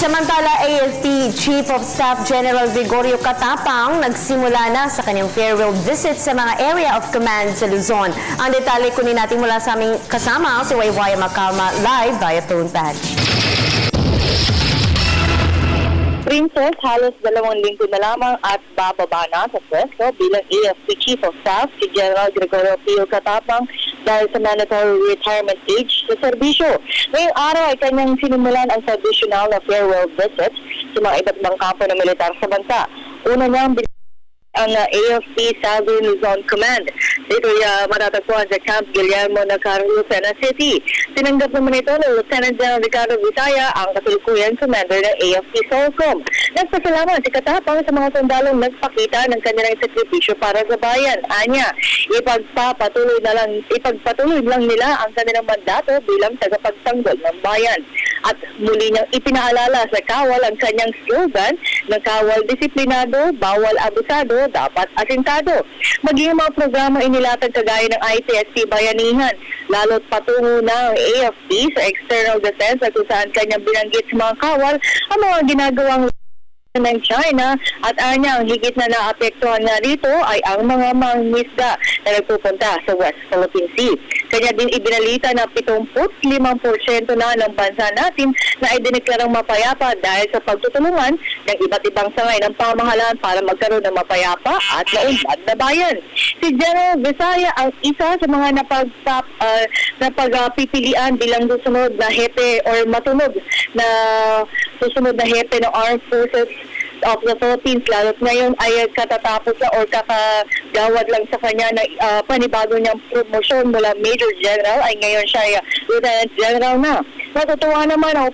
Samantala, AFP Chief of Staff General Gregorio Catapang nagsimula na sa kanyang farewell visit sa mga area of command sa Luzon. Ang detalye kunin natin mula sa aming kasama si Waywaya Macalma live via phone patch. Princess, halos 2 linggo na lamang at bababa na sa pwesto bilang AFP Chief of Staff si General Gregorio Pio Catapang dahil sa mandatory retirement age sa serbisyo. Ngayong araw ay kanyang sinimulan ang traditional na farewell visit sa mga iba't ibang kampo ng militar sa bansa. Una niyang ang AFP Southern Luzon Command. Dito ay matatagpuan sa Camp Guillermo Nacarro, Lucena City. Tinanggap naman ito ng Lieutenant General Ricardo Visaya, ang kasalukuyan commander ng AFP Solcom. Nagpasalamat si Catapang sa mga sundalong nagpakita ng kanilang sakripisyo para sa bayan. Anya, ipagpatuloy lang nila ang kanilang mandato bilang tagapagtanggol ng bayan. At muli niyang ipinaalala sa kawal ang kanyang slogan na kawal disiplinado, bawal abusado, dapat asintado. Maging mga programa inilatag kagaya ng IPSC Bayanihan, lalo't patungo na ang AFP sa external defense at kung saan kanyang binanggit sa mga kawal ang mga ginagawang ng China at anya ang higit na naapektuhan na dito ay ang mga mangingisda na nagpupunta sa West Philippine Sea. Kanya din ibinalita na 75% na ng bansa natin na ay dineklarang mapayapa dahil sa pagtutulungan ng iba't ibang sangay ng pamahalaan para magkaroon ng mapayapa at maunlad na bayan. Si General Visaya ang isa sa mga napagpipilian bilang susunod na hepe or matunog na susunod na hepe ng Armed Forces of the Philippines, lalo't ngayon ay katatapos na o kakagawad lang sa kanya na panibago niyang promosyon mula Major General ay ngayon siya ay Lieutenant General na. Natutuwa naman ako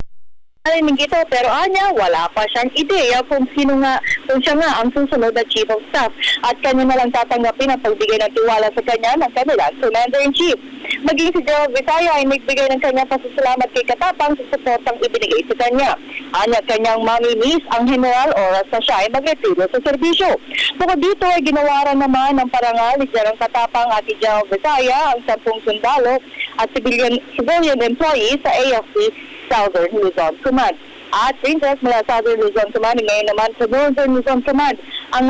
narinig ito pero anya wala pa siyang ideya kung siya nga ang susunod na Chief of Staff at kanya na lang tatanggapin ang pagbigay ng tiwala sa kanya ng kanilang Commander-in-Chief. Maging si General Visaya ay nagbigay ng kanyang pasasalamat kay Catapang sa suportang ibinigay sa kanya. Anya kanyang mamimiss ang general oras na siya ay magretiro sa serbisyo. Bukod dito ay ginawaran naman ng parangal ni General Catapang at si General Visaya ang 10 sundalo at civilian employees sa AFP Southern Luzon Command. At Princess mula Southern Luzon Command, ngayon naman sa Northern Luzon Command ang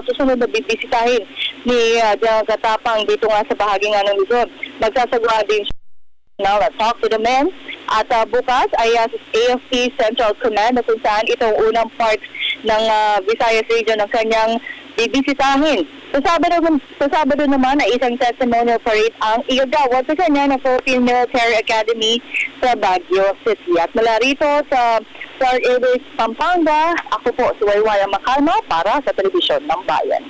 susunod na bibisitahin ni General Catapang dito nga sa bahagi nga ng Luzon. Magsasagawa din siya now talk to the men at bukas ay AFP Central Command na kung saan itong unang part ng Visayas region ng kanyang bibisitahin. Sa Sabado naman ay isang testimonial parade ang igagawad sa kanya ng Philippine Military Academy sa Baguio City. At mula rito sa Star Airways, Pampanga, ako po si Waywaya Macalma para sa Telebisyon ng Bayan.